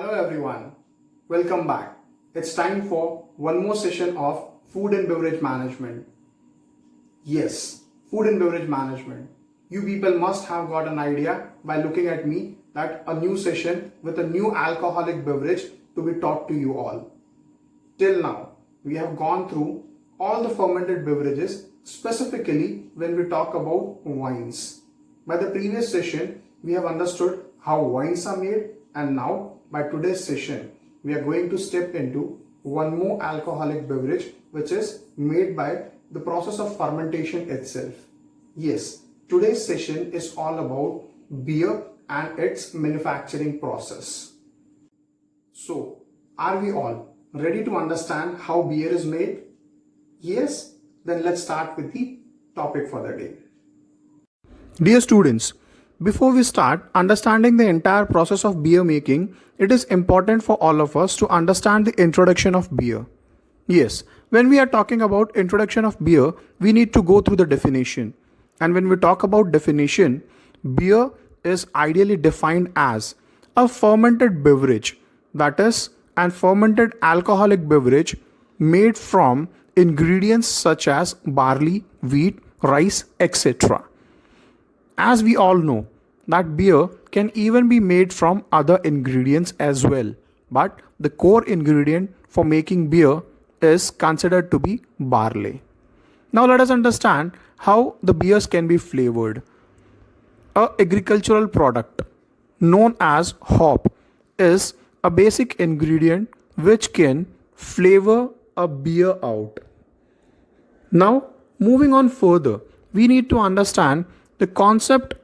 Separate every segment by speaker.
Speaker 1: Hello everyone, welcome back. It's time for one more session of food and beverage management. Yes, food and beverage management. You people must have got an idea by looking at me that a new session with a new alcoholic beverage to be taught to you all. Till now, we have gone through all the fermented beverages, specifically when we talk about wines. By the previous session, we have understood how wines are made, and now by today's session, we are going to step into one more alcoholic beverage which is made by the process of fermentation itself. Yes, today's session is all about beer and its manufacturing process. So, are we all ready to understand how beer is made? Yes? Then let's start with the topic for the day. Dear students, before we start understanding the entire process of beer making, it is important for all of us to understand the introduction of beer. Yes, when we are talking about introduction of beer, we need to go through the definition. And when we talk about definition, beer is ideally defined as a fermented beverage, that is, an fermented alcoholic beverage made from ingredients such as barley, wheat, rice, etc. As we all know, that beer can even be made from other ingredients as well, but the core ingredient for making beer is considered to be barley. Now let us understand how the beers can be flavored. A agricultural product known as hop is a basic ingredient which can flavor a beer out. Now, moving on further, we need to understand the concept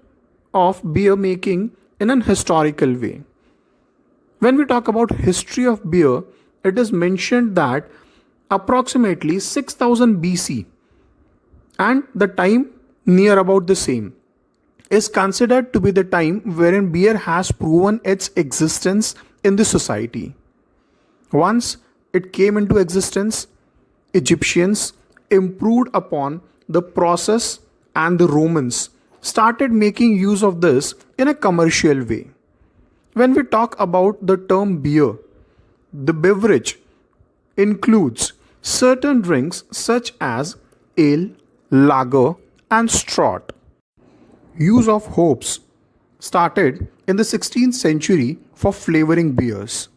Speaker 1: of beer making in an historical way. When we talk about history of beer, it is mentioned that approximately 6000 BC and the time near about the same is considered to be the time wherein beer has proven its existence in the society. Once it came into existence, Egyptians improved upon the process and the Romans started making use of this in a commercial way. When we talk about the term beer, the beverage includes certain drinks such as ale, lager, and stout. Use of hops started in the 16th century for flavoring beers.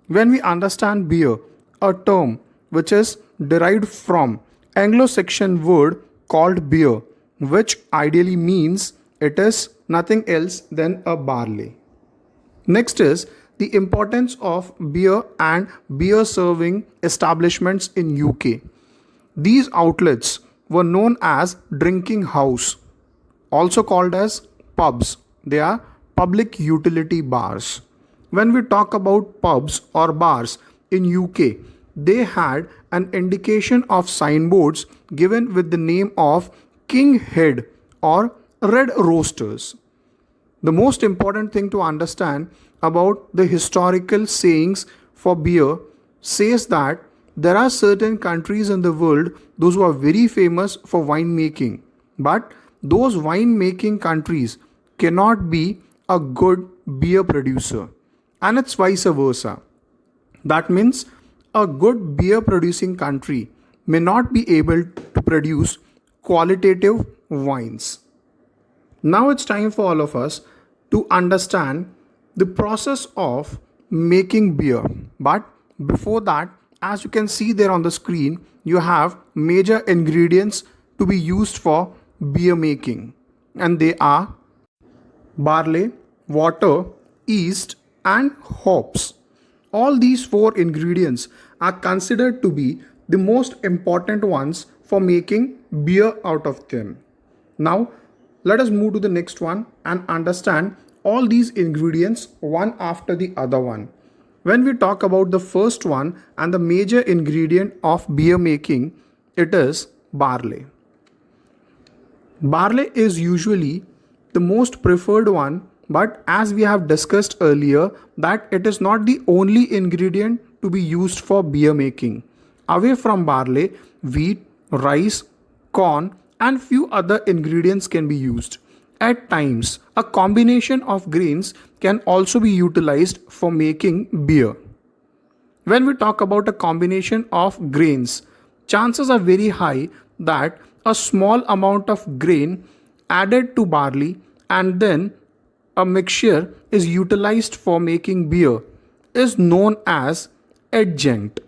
Speaker 1: When we understand beer, a term which is derived from Anglo-Saxon word called beer, which ideally means it is nothing else than a barley. Next is the importance of beer and beer serving establishments in UK. These outlets were known as drinking house, also called as pubs. They are public utility bars. When we talk about pubs or bars in UK, they had an indication of signboards given with the name of King Head or Red Roasters. The most important thing to understand about the historical sayings for beer says that there are certain countries in the world those who are very famous for wine making, but those wine making countries cannot be a good beer producer, and it's vice versa. That means a good beer producing country may not be able to produce qualitative wines. Now it's time for all of us to understand the process of making beer. But before that, as you can see there on the screen, you have major ingredients to be used for beer making, and they are barley, water, yeast, and hops. All these four ingredients are considered to be the most important ones for making beer out of them. Now, let us move to the next one and understand all these ingredients one after the other one. When we talk about the first one and the major ingredient of beer making, it is barley. Barley is usually the most preferred one, but as we have discussed earlier, that it is not the only ingredient to be used for beer making. Away from barley, wheat, rice, corn, and few other ingredients can be used. At times, a combination of grains can also be utilized for making beer. When we talk about a combination of grains, chances are very high that a small amount of grain added to barley and then a mixture is utilized for making beer is known as adjunct.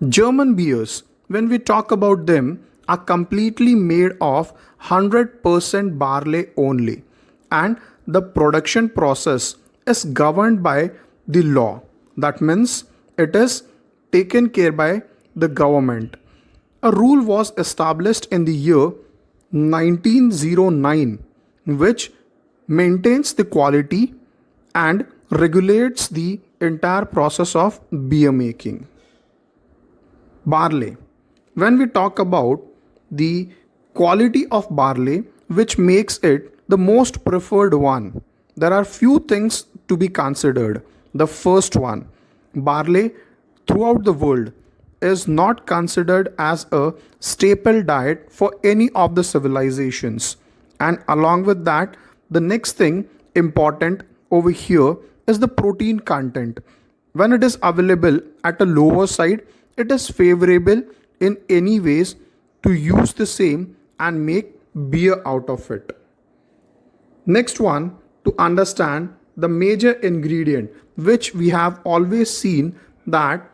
Speaker 1: German beers, when we talk about them, are completely made of 100% barley only, and the production process is governed by the law. That means it is taken care by the government. A rule was established in the year 1909 which maintains the quality and regulates the entire process of beer making. Barley. When we talk about the quality of barley, which makes it the most preferred one, there are few things to be considered. The first one, barley throughout the world is not considered as a staple diet for any of the civilizations. And along with that, the next thing important over here is the protein content. When it is available at a lower side, it is favorable in any ways to use the same and make beer out of it. Next one, to understand the major ingredient which we have always seen that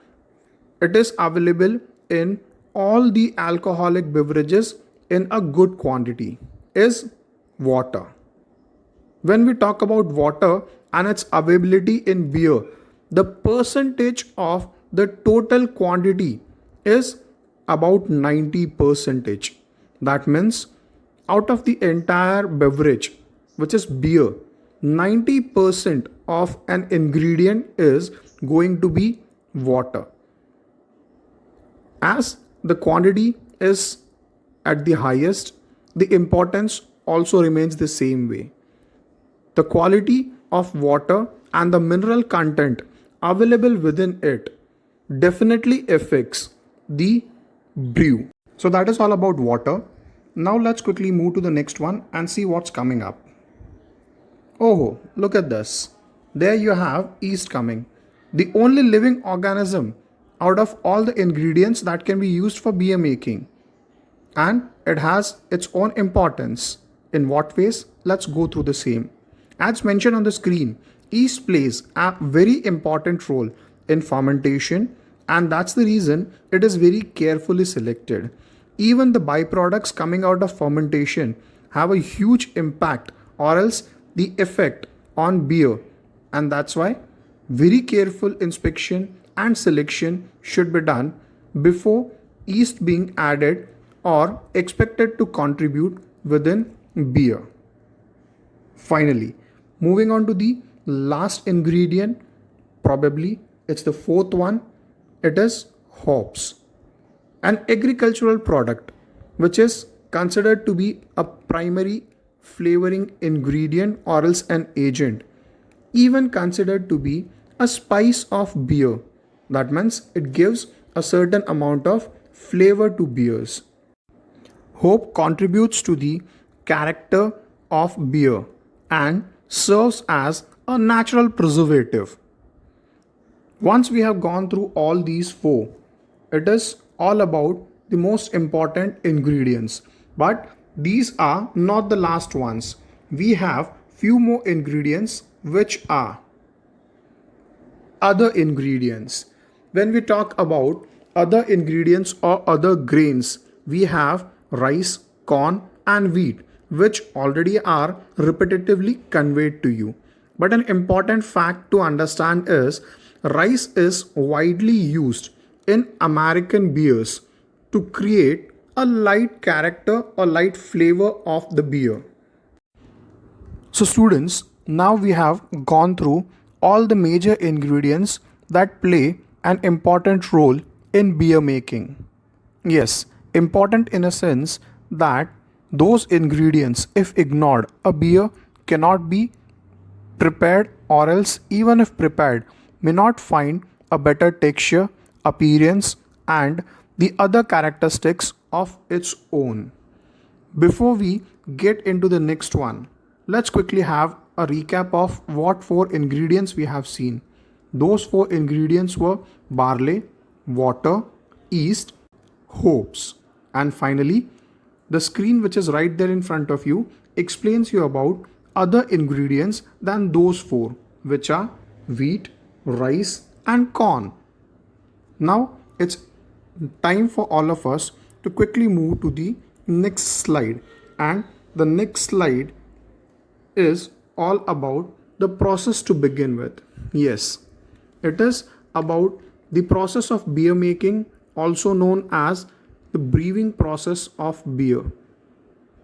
Speaker 1: it is available in all the alcoholic beverages in a good quantity is water. When we talk about water and its availability in beer, the percentage of the total quantity is about 90 percentage. That means out of the entire beverage, which is beer, 90% of an ingredient is going to be water. As the quantity is at the highest, the importance also remains the same way. The quality of water and the mineral content available within it definitely affects the brew. So that is all about water. Now let's quickly move to the next one and see what's coming up. Oh, look at this. There you have yeast coming. The only living organism out of all the ingredients that can be used for beer making. And it has its own importance. In what ways? Let's go through the same. As mentioned on the screen, yeast plays a very important role in fermentation, and that's the reason it is very carefully selected. Even the byproducts coming out of fermentation have a huge impact or else the effect on beer, and that's why very careful inspection and selection should be done before yeast being added or expected to contribute within beer. Finally, moving on to the last ingredient, probably it's the fourth one, it is hops, an agricultural product which is considered to be a primary flavoring ingredient or else an agent, even considered to be a spice of beer. That means it gives a certain amount of flavor to beers. Hop contributes to the character of beer and serves as a natural preservative. Once we have gone through all these four, it is all about the most important ingredients. But these are not the last ones. We have few more ingredients which are other ingredients. When we talk about other ingredients or other grains, we have rice, corn, and wheat, which already are repetitively conveyed to you. But an important fact to understand is rice is widely used in American beers to create a light character or light flavor of the beer. So students, now we have gone through all the major ingredients that play an important role in beer making. Yes, important in a sense that those ingredients, if ignored, a beer cannot be prepared, or else even if prepared, may not find a better texture, appearance, and the other characteristics of its own. Before we get into the next one, let's quickly have a recap of what four ingredients we have seen. Those four ingredients were barley, water, yeast, hops, and finally, the screen which is right there in front of you explains you about other ingredients than those four, which are wheat, rice, and corn. Now it's time for all of us to quickly move to the next slide, and the next slide is all about the process to begin with. Yes, it is about the process of beer making, also known as the brewing process of beer.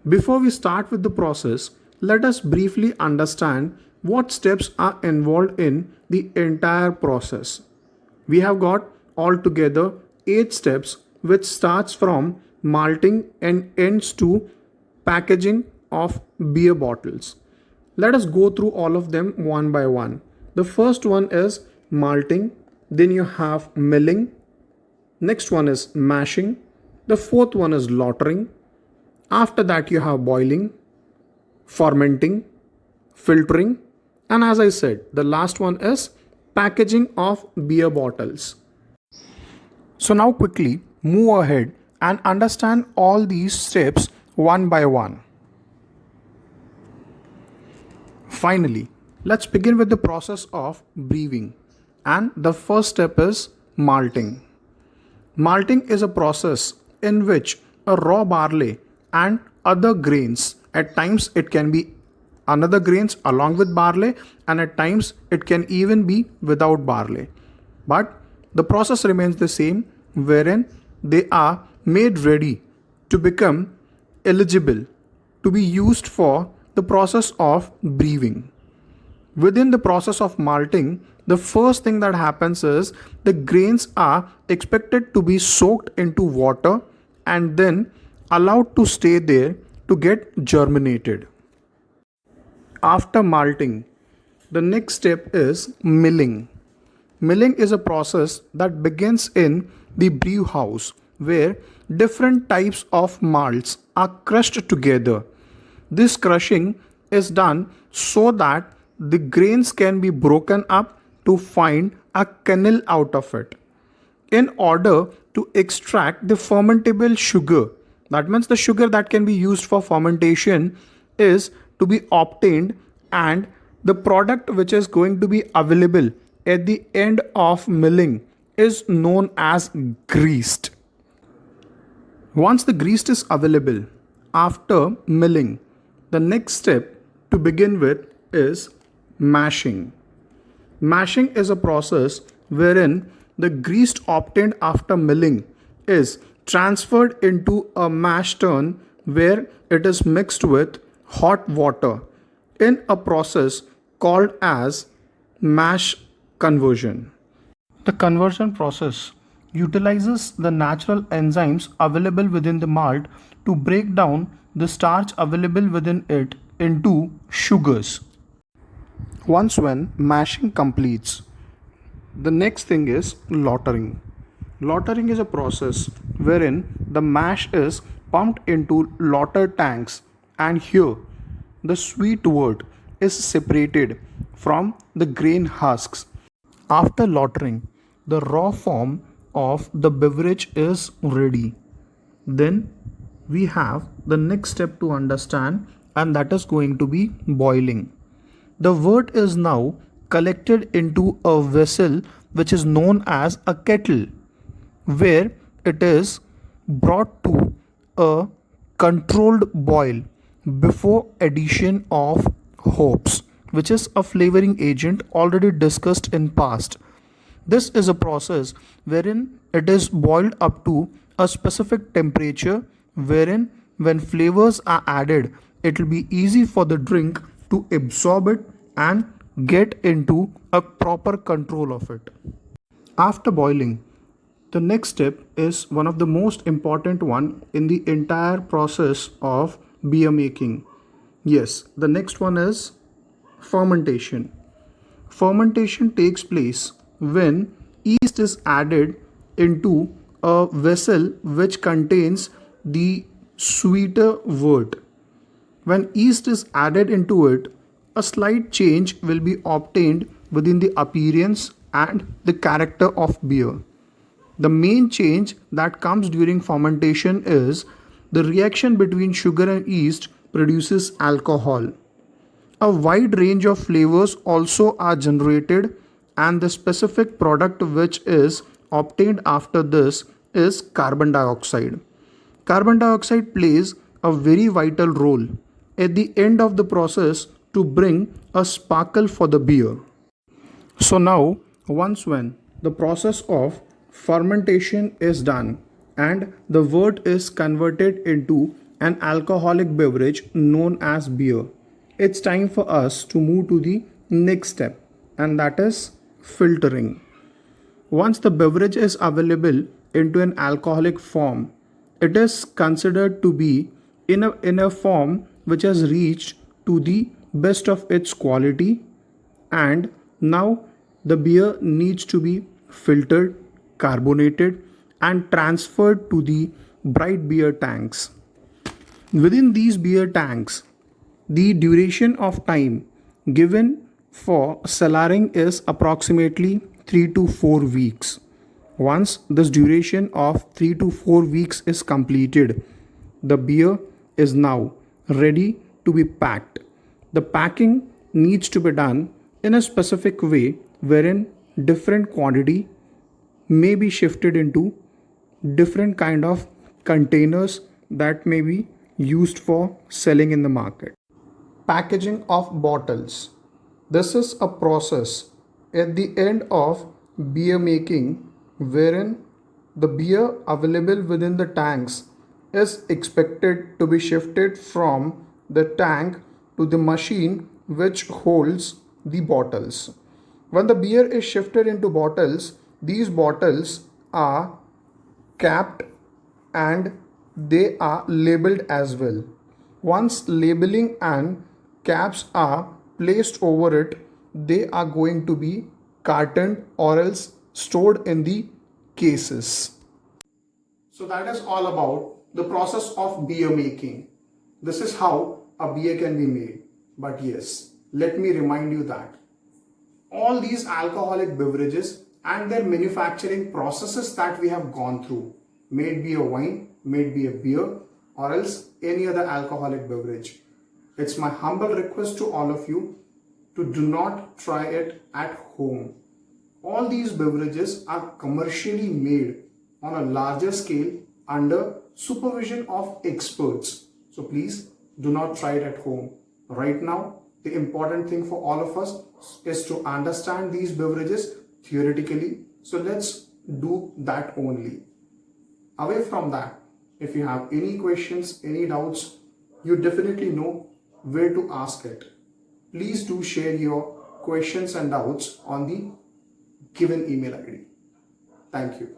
Speaker 1: Before we start with the process, let us briefly understand what steps are involved in the entire process. We have got altogether 8 steps, which starts from malting and ends to packaging of beer bottles. Let us go through all of them one by one. The first one is malting, then you have milling, next one is mashing, the fourth one is lautering. After that, you have boiling, fermenting, filtering, and as I said, the last one is packaging of beer bottles. So now quickly move ahead and understand all these steps one by one. Finally, let's begin with the process of brewing, and the first step is malting. Malting is a process in which a raw barley and other grains, at times it can be another grains along with barley, and at times it can even be without barley, but the process remains the same, wherein they are made ready to become eligible to be used for the process of brewing. Within the process of malting, the first thing that happens is the grains are expected to be soaked into water and then allowed to stay there to get germinated. After malting, the next step is milling. Milling is a process that begins in the brew house where different types of malts are crushed together. This crushing is done so that the grains can be broken up to find a kernel out of it. In order to extract the fermentable sugar, that means the sugar that can be used for fermentation, is to be obtained, and the product which is going to be available at the end of milling is known as grist. Once the grist is available after milling, the next step to begin with is mashing. Mashing is a process wherein the grist obtained after milling is transferred into a mash tun where it is mixed with hot water in a process called as mash conversion. The conversion process utilizes the natural enzymes available within the malt to break down the starch available within it into sugars. Once when mashing completes, the next thing is lautering. Lautering is a process wherein the mash is pumped into lauter tanks, and here the sweet wort is separated from the grain husks. After lautering, the raw form of the beverage is ready. Then we have the next step to understand, and that is going to be boiling. The wort is now collected into a vessel which is known as a kettle, where it is brought to a controlled boil before addition of hops, which is a flavoring agent already discussed in past. This is a process wherein it is boiled up to a specific temperature, wherein when flavors are added, it will be easy for the drink to absorb it and get into a proper control of it. After boiling, the next step is one of the most important one in the entire process of beer making. Yes, the next one is fermentation. Fermentation takes place when yeast is added into a vessel which contains the sweeter wort. When yeast is added into it, a slight change will be obtained within the appearance and the character of beer. The main change that comes during fermentation is the reaction between sugar and yeast produces alcohol. A wide range of flavors also are generated, and the specific product which is obtained after this is carbon dioxide. Carbon dioxide plays a very vital role at the end of the process to bring a sparkle for the beer. So now, once when the process of fermentation is done and the wort is converted into an alcoholic beverage known as beer, it's time for us to move to the next step, and that is filtering. Once the beverage is available into an alcoholic form, it is considered to be in a form which has reached to the best of its quality, and now the beer needs to be filtered, carbonated, and transferred to the bright beer tanks. Within these beer tanks, the duration of time given for cellaring is approximately 3 to 4 weeks. Once this duration of 3 to 4 weeks is completed, the beer is now ready to be packed. The packing needs to be done in a specific way wherein different quantity may be shifted into different kind of containers that may be used for selling in the market. Packaging of bottles. This is a process at the end of beer making wherein the beer available within the tanks is expected to be shifted from the tank to the machine which holds the bottles. When the beer is shifted into bottles, these bottles are capped and they are labeled as well. Once labeling and caps are placed over it, they are going to be cartoned or else stored in the cases. So that is all about the process of beer making. This is how a beer can be made. But yes, let me remind you that all these alcoholic beverages and their manufacturing processes that we have gone through, may it be a wine, may it be a beer, or else any other alcoholic beverage. It's my humble request to all of you to do not try it at home. All these beverages are commercially made on a larger scale under supervision of experts. So please do not try it at home. Right now, the important thing for all of us is to understand these beverages theoretically. So let's do that only. Away from that, if you have any questions, any doubts, you definitely know where to ask it. Please do share your questions and doubts on the given email ID. Thank you.